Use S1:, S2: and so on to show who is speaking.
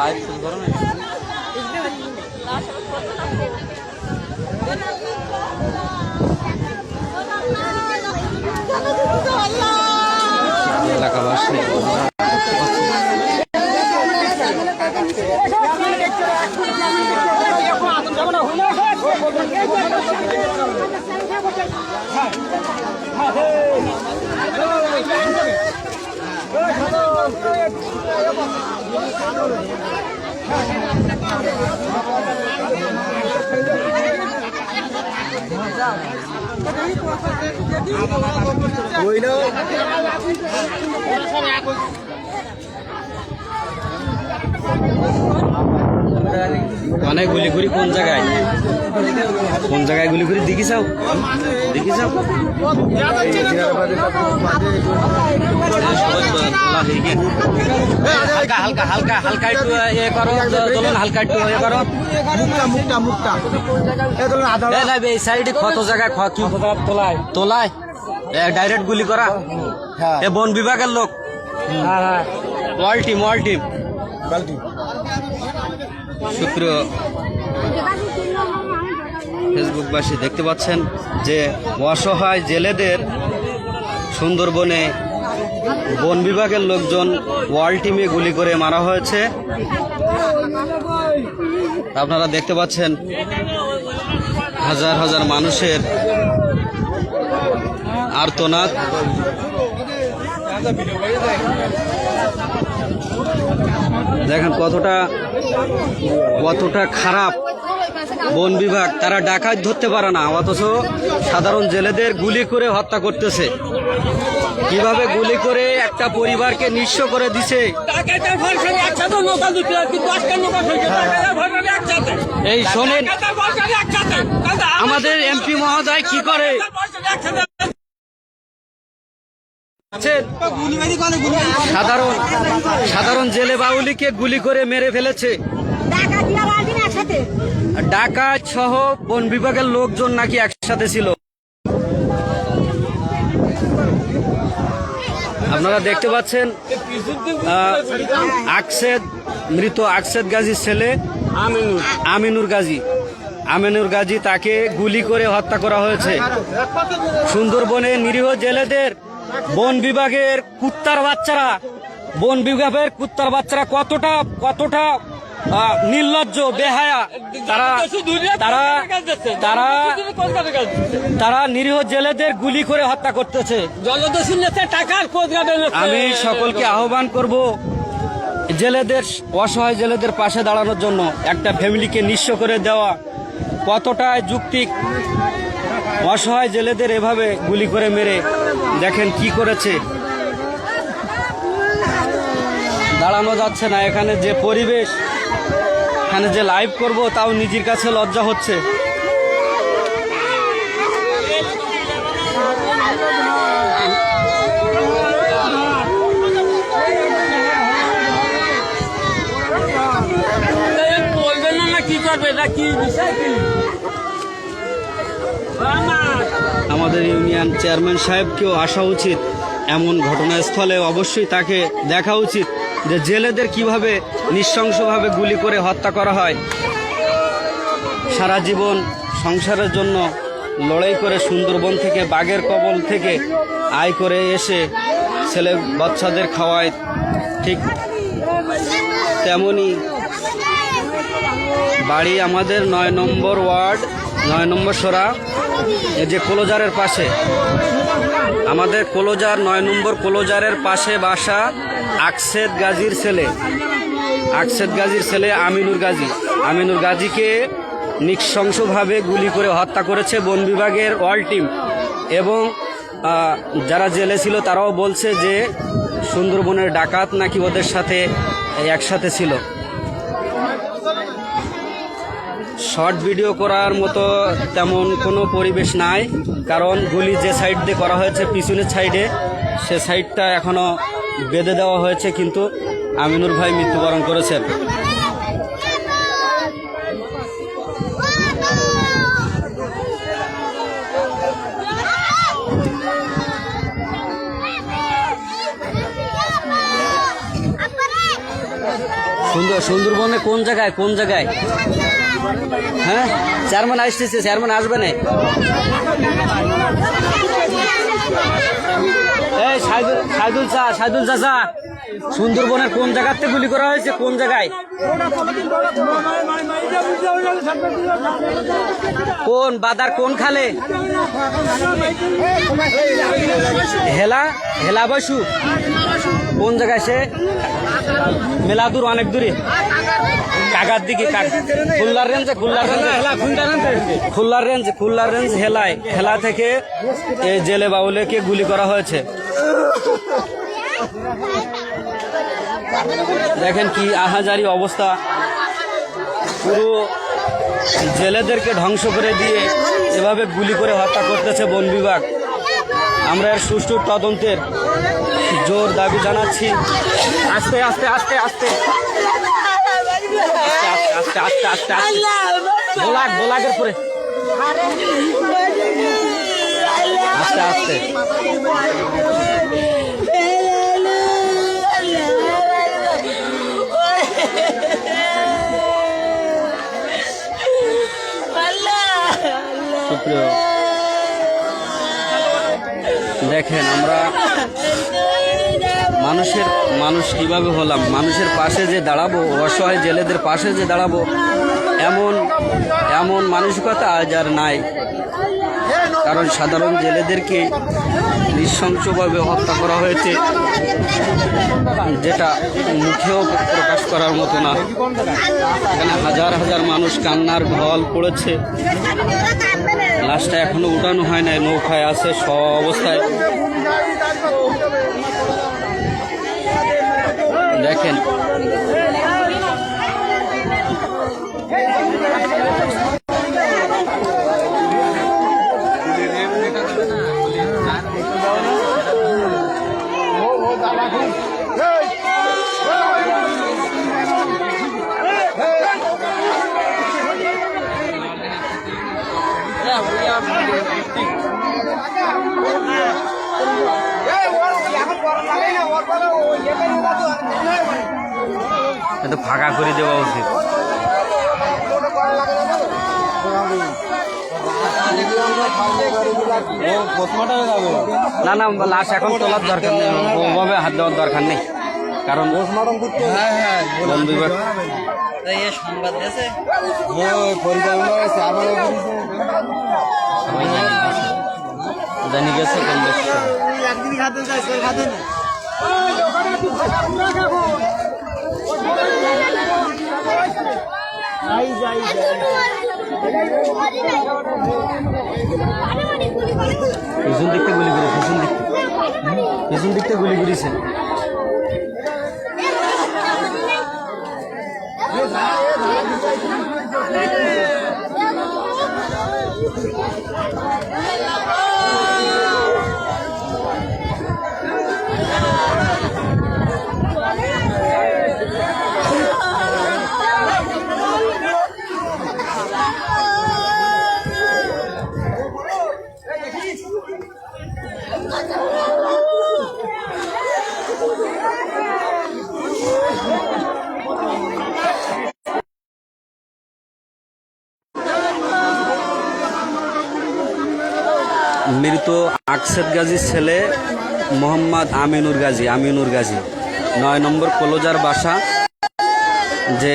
S1: Live শুরু করো না। এলাকাবাসী মানে গুলিগুড়ি কোন জায়গায় গুলিগুড়ি দেখি যাও হালকা একটু এ করো দোলন, হালকা একটু এ করো এই সাইডে কত জায়গায় তোলায় ডাইরেক্ট গুলি করা। এ বন বিভাগের লোক, ওয়াল টিম সুপ্রিয় ফেসবুকবাসী দেখতে পাচ্ছেন যে অসহায় জেলেদের সুন্দরবনে বন বিভাগের লোকজন ওয়াল টিমে গুলি করে মারা হয়েছে। আপনারা দেখতে পাচ্ছেন হাজার হাজার মানুষের আর্তনাদ। দেখেন কতটা খারাপ বন বিভাগ, তারা ডাকাত ধরতে পারে না, অথচ সাধারণ জেলেদের গুলি করে হত্যা করতেছে। কিভাবে গুলি করে একটা পরিবারকে নিঃস্ব করে দিছে। এই শোনেন, আমাদের এমপি মহোদয় কি করে সাধারণ জেলে বাউলিকে গুলি করে মেরে ফেলেছে। ডাকাত সহ বন বিভাগের লোকজন নাকি একসাথে ছিল। আপনারা দেখতে পাচ্ছেন মৃত আকসেদ গাজীর ছেলে আমিনুর গাজী, তাকে গুলি করে হত্যা করা হয়েছে। সুন্দরবনে নিরীহ জেলেদের বন বিভাগের কুত্তার বাচ্চারা কতটা নির্লজ্জ বেহায়া। তারা নিরীহ জেলেদের গুলি করে হত্যা করতেছে। আমি সকলকে আহ্বান করব জেলেদের, অসহায় জেলেদের পাশে দাঁড়ানোর জন্য। একটা ফ্যামিলিকে নিঃস্ব করে দেওয়া কতটা যৌক্তিক? অসহায় জেলেদের এভাবে গুলি করে মেরে দেখেন কি করেছে। দাঁড়ানো যাচ্ছে না। এখানে যে পরিবেশ, এখানে যে লাইভ করব তাও নিজের কাছে লজ্জা হচ্ছে। আমাদের ইউনিয়ন চেয়ারম্যান সাহেবকেও আসা উচিত। এমন ঘটনাস্থলে অবশ্যই তাকে দেখা উচিত যে জেলেদের কিভাবে নৃশংসভাবে গুলি করে হত্যা করা হয়। সারা জীবন সংসারের জন্য লড়াই করে সুন্দরবন থেকে, বাঘের কবল থেকে আয় করে এসে ছেলে বাচ্চাদের খাওয়ায়, ঠিক তেমনি বাড়ি আমাদের 9 নম্বর ওয়ার্ড, 9 নম্বর সরা, এই যে ক্লোজারের পাশে, আমাদের ক্লোজার 9 নম্বর ক্লোজারের পাশে বাসা আকসেদ গাজীর ছেলে আমিনুর গাজীকে নৃশংসভাবে গুলি করে হত্যা করেছে বন বিভাগের ওয়াল টিম। এবং যারা জেলে ছিল তারাও বলছে যে সুন্দরবনের ডাকাত নাকি ওদের সাথে একসাথে ছিল। শর্ট ভিডিও করার মতো তেমন কোনো পরিবেশ নাই, কারণ গুলি যে সাইড দিয়ে করা হয়েছে পিছনের সাইডে, সে সাইডটা এখনো বেঁধে দেওয়া হয়েছে, কিন্তু আমিনুর ভাই মৃত্যুবরণ করেছেন। সুন্দরবনে কোন জায়গায় হ্যাঁ চেয়ারম্যান আসতেছে, চেয়ারম্যান আসবে না। এই সাইদুল চাচা, সুন্দরবনের কোন জায়গাতে গুলি করা হয়েছে, কোন জায়গায়, কোন বাদার কোন খালে? হেলা বসু কোন জায়গায়? সে মেলা দূর, অনেক দূরে, কাগার দিকে, খুলনার রেঞ্জ হেলা থেকে এই জেলে বাউলেকে গুলি করা হয়েছে। দেখেন কি আহাজারি অবস্থা, পুরো জেলেদেরকে ধ্বংস করে দিয়ে এভাবে গুলি করে হত্যা করতেছে বন বিভাগ। আমরা এর সুষ্ঠু তদন্তের জোর দাবি জানাচ্ছি। আস্তে আস্তে আস্তে আস্তে আস্তে আস্তে আস্তে আস্তে বোলাগের পরে আস্তে আস্তে দেখেন আমরা মানুষ কিভাবে হলাম, মানুষের পাশে যে দাঁড়াবো, অসহায় জেলেদের পাশে যে দাঁড়াবো, এমন মানসিকতা আজ আর নাই। কারণ সাধারণ জেলেদেরকে নৃশংসভাবে হত্যা করা হয়েছে, যেটা মুখেও প্রকাশ করার মতো না। এখানে হাজার হাজার মানুষ কান্নার ঢল পড়েছে। লাশটা এখনো উঠানো হয় নাই, নৌকায় আছে সব অবস্থায়। দেখেন এটা ফাঁকা করে দেওয়া উচিত। না না, লাশ এখন তোলার দরকার নেই, ওভাবে হাত দেওয়ার দরকার নেই। কারণ বন বিভাগ সংবাদ দিয়েছে, জানি গেছে কম বেশি। পিছন দিকতে গুলি করে, পিছন দিকতে গুলি করেছে। মৃত আকসেদ গাজীর ছেলে মোহাম্মদ আমিনুর গাজী 9 নম্বর কলোজার বাসা, যে